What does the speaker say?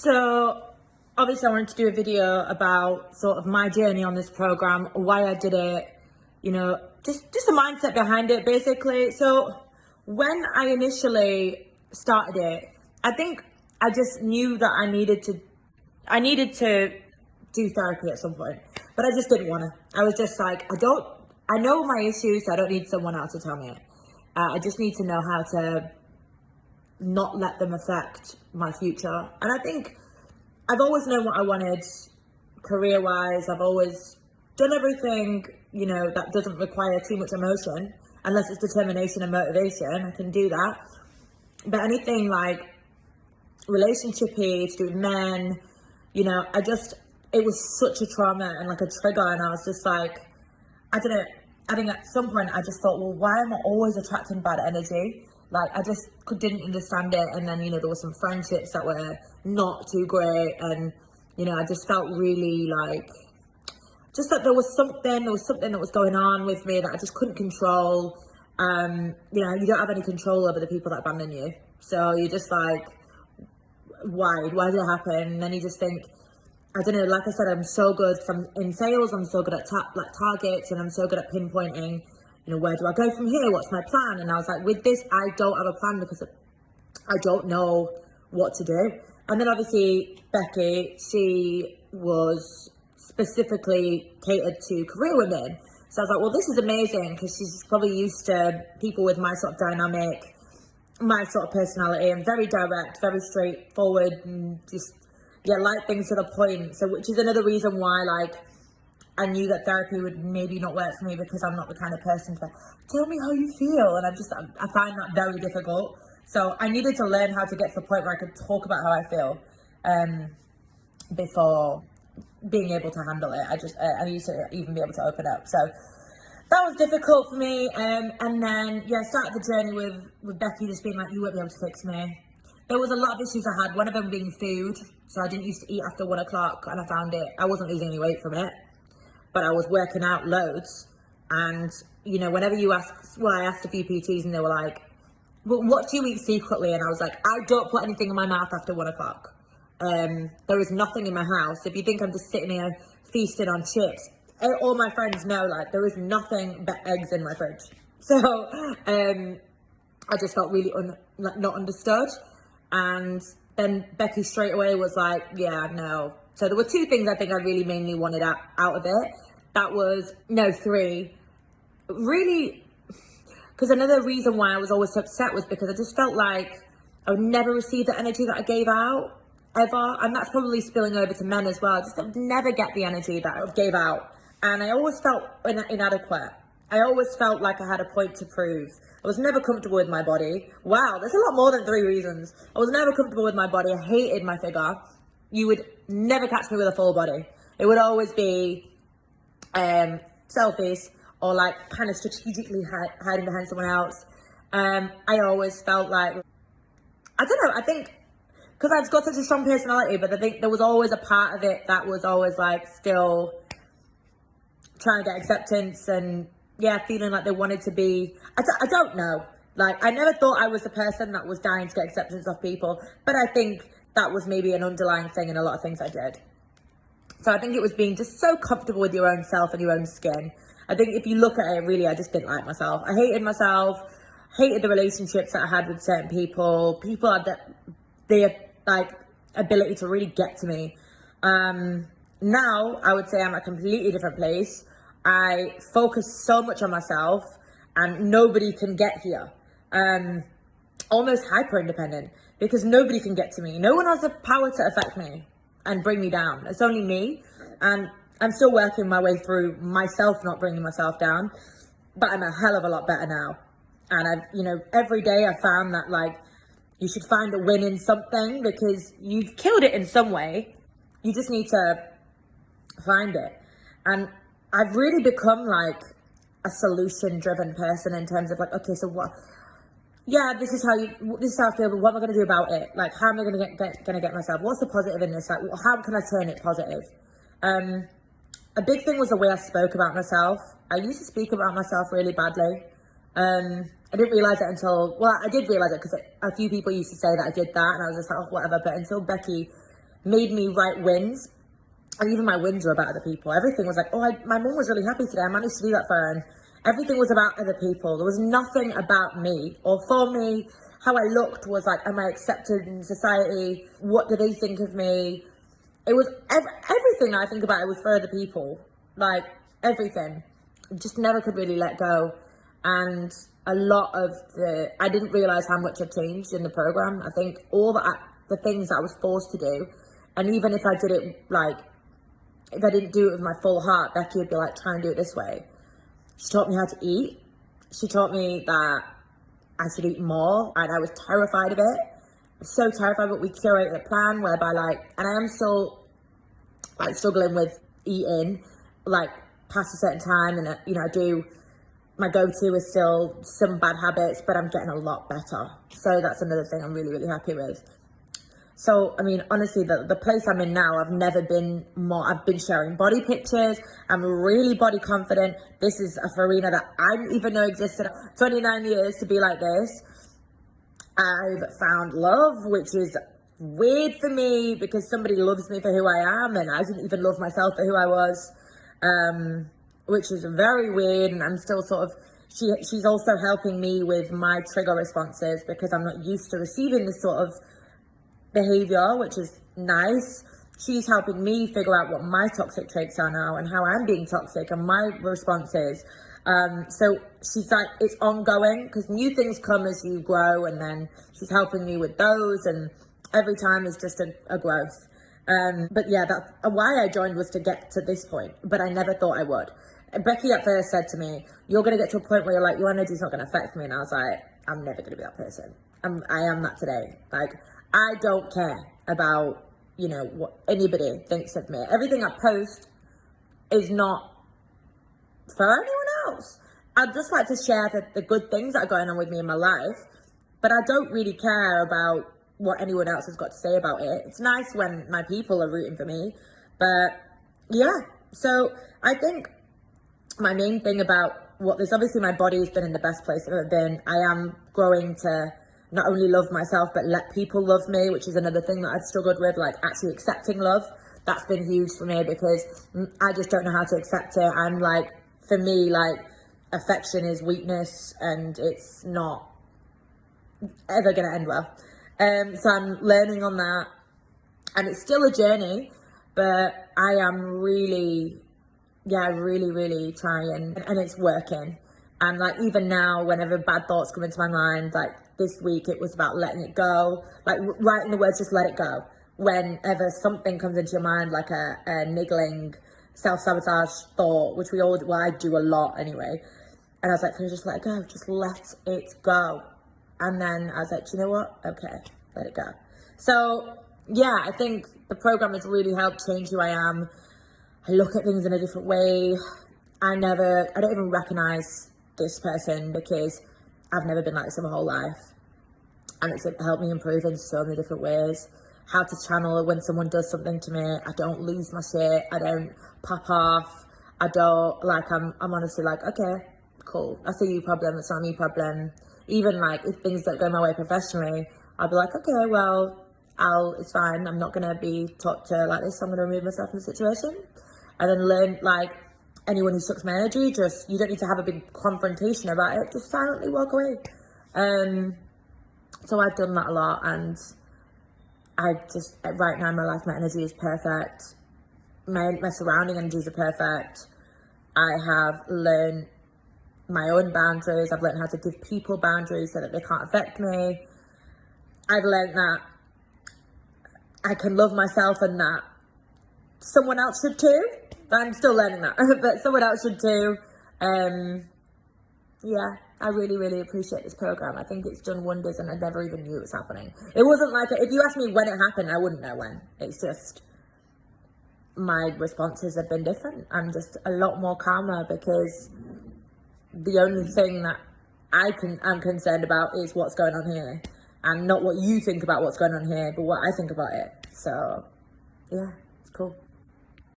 So obviously I wanted to do a video about sort of my journey on this program, why I did it, just the mindset behind it basically. So when I initially started it, I think I just knew that I needed to do therapy at some point, but I just didn't want to. I was just like, I know my issues, so I don't need someone else to tell me it. I just need to know how to not let them affect my future. And I think I've always known what I wanted career-wise. I've always done everything, that doesn't require too much emotion, unless it's determination and motivation. I can do that. But anything like relationship-y, to do with men, it was such a trauma and like a trigger. And I was just like, I think at some point I just thought, well, why am I always attracting bad energy? Like, I just didn't understand it. And then, there were some friendships that were not too great. And, I just felt really like, just that there was something that was going on with me that I just couldn't control. You don't have any control over the people that abandon you. So you're just like, why did it happen? And then you just think, I don't know, like I said, I'm so good in sales. I'm so good at targets, and I'm so good at pinpointing, where do I go from here? What's my plan? And I was like, with this, I don't have a plan because I don't know what to do. And then obviously Becky, she was specifically catered to career women. So I was like, well, this is amazing, because she's probably used to people with my sort of dynamic, my sort of personality, and very direct, very straightforward, and just, like things to the point. So, which is another reason why, like, I knew that therapy would maybe not work for me, because I'm not the kind of person to tell me how you feel. And I find that very difficult. So I needed to learn how to get to the point where I could talk about how I feel before being able to handle it. I need to even be able to open up. So that was difficult for me. And then, I started the journey with Becky just being like, you won't be able to fix me. There was a lot of issues I had, one of them being food. So I didn't used to eat after 1 o'clock, and I found I wasn't losing any weight from it, but I was working out loads. And, whenever I asked a few PTs, and they were like, well, what do you eat secretly? And I was like, I don't put anything in my mouth after 1 o'clock. There is nothing in my house. If you think I'm just sitting here feasting on chips, all my friends know, like, there is nothing but eggs in my fridge. So I just felt really not understood. And then Becky straight away was like, yeah, no. So there were 2 things I think I really mainly wanted out of it. That was, no, 3. Really, because another reason why I was always so upset was because I just felt like I would never receive the energy that I gave out, ever. And that's probably spilling over to men as well. I just never get the energy that I gave out. And I always felt inadequate. I always felt like I had a point to prove. I was never comfortable with my body. Wow, there's a lot more than 3 reasons. I was never comfortable with my body. I hated my figure. You would never catch me with a full body. It would always be selfies, or like kind of strategically hiding behind someone else. I always felt like, I don't know, I think because I've got such a strong personality, but I think there was always a part of it that was always like still trying to get acceptance, and feeling like they wanted to be, I don't know. Like, I never thought I was the person that was dying to get acceptance of people, but I think that was maybe an underlying thing in a lot of things I did. So I think it was being just so comfortable with your own self and your own skin. I think if you look at it, really, I just didn't like myself. I hated myself, hated the relationships that I had with certain people. People had the ability to really get to me. Now, I would say I'm at a completely different place. I focus so much on myself, and nobody can get here. Almost hyper independent, because nobody can get to me. No one has the power to affect me and bring me down. It's only me. And I'm still working my way through myself, not bringing myself down, but I'm a hell of a lot better now. And every day I found that, like, you should find a win in something, because you've killed it in some way. You just need to find it. And I've really become like a solution-driven person in terms of like, okay, so what? Yeah, this is how I feel, but what am I going to do about it? Like, how am I going to get myself? What's the positive in this? Like, how can I turn it positive? A big thing was the way I spoke about myself. I used to speak about myself really badly. I didn't realize it until, well, I did realize it because a few people used to say that I did that, and I was just like, oh, whatever. But until Becky made me write wins. And even my wins were about other people. Everything was like, oh, my mum was really happy today. I managed to do that for her. And everything was about other people. There was nothing about me or for me. How I looked was like, am I accepted in society? What do they think of me? It was everything I think about. It was for other people, like everything. Just never could really let go. And a lot of I didn't realize how much had changed in the program. I think all the things that I was forced to do, and even if I did it like, if I didn't do it with my full heart, Becky would be like, try and do it this way. She taught me how to eat. She taught me that I should eat more, and I was terrified of it. I was so terrified, but we curated a plan whereby like, and I am still like struggling with eating, like past a certain time, and you know, my go-to is still some bad habits, but I'm getting a lot better. So that's another thing I'm really, really happy with. So, I mean, honestly, the place I'm in now, I've never been more, I've been sharing body pictures. I'm really body confident. This is a Farina that I didn't even know existed. 29 years to be like this. I've found love, which is weird for me because somebody loves me for who I am, and I didn't even love myself for who I was, which is very weird. And I'm still sort of, she's also helping me with my trigger responses because I'm not used to receiving this sort of behavior, which is nice. She's helping me figure out what my toxic traits are now and how I'm being toxic and my responses. So she's like, it's ongoing because new things come as you grow, and then she's helping me with those, and every time is just a growth. But yeah, that's why I joined, was to get to this point, but I never thought I would. Becky at first said to me, you're going to get to a point where you're like, your energy's not going to affect me. And I was like, I'm never going to be that person. I am that today. Like, I don't care about, you know, what anybody thinks of me. Everything I post is not for anyone else. I'd just like to share the good things that are going on with me in my life, but I don't really care about what anyone else has got to say about it. It's nice when my people are rooting for me, but yeah. So I think my main thing about what this, obviously my body has been in the best place I've ever been. I am growing to not only love myself, but let people love me, which is another thing that I've struggled with, like actually accepting love. That's been huge for me because I just don't know how to accept it. I'm like, for me, like, affection is weakness, and it's not ever going to end well. So I'm learning on that, and it's still a journey, but I am really trying, and it's working. And like, even now, whenever bad thoughts come into my mind, like this week, it was about letting it go, like writing the words, just let it go. Whenever something comes into your mind, like a niggling self-sabotage thought, which I do a lot anyway. And I was like, can I just let it go? Just let it go. And then I was like, do you know what? Okay, let it go. So yeah, I think the program has really helped change who I am. I look at things in a different way. I don't even recognize this person because I've never been like this my whole life. And it's helped me improve in so many different ways. How to channel when someone does something to me. I don't lose my shit. I don't pop off. I don't, like, I'm honestly like, okay, cool. That's a you problem. It's not a me problem. Even like if things don't go my way professionally, I'll be like, okay, well, it's fine. I'm not going to be taught to like this. So I'm going to remove myself from the situation. And then learn, like, anyone who sucks my energy, you don't need to have a big confrontation about it. Just silently walk away. So I've done that a lot, and right now in my life, my energy is perfect. My surrounding energies are perfect. I have learned my own boundaries. I've learned how to give people boundaries so that they can't affect me. I've learned that I can love myself and that someone else should too. I'm still learning that, but someone else should too. Yeah, I really appreciate this program. I think it's done wonders, and I never even knew it was happening. It wasn't like, if you asked me when it happened, I wouldn't know when. It's just, my responses have been different. I'm just a lot more calmer because the only thing that I'm concerned about is what's going on here, and not what you think about what's going on here, but what I think about it. So yeah, it's cool.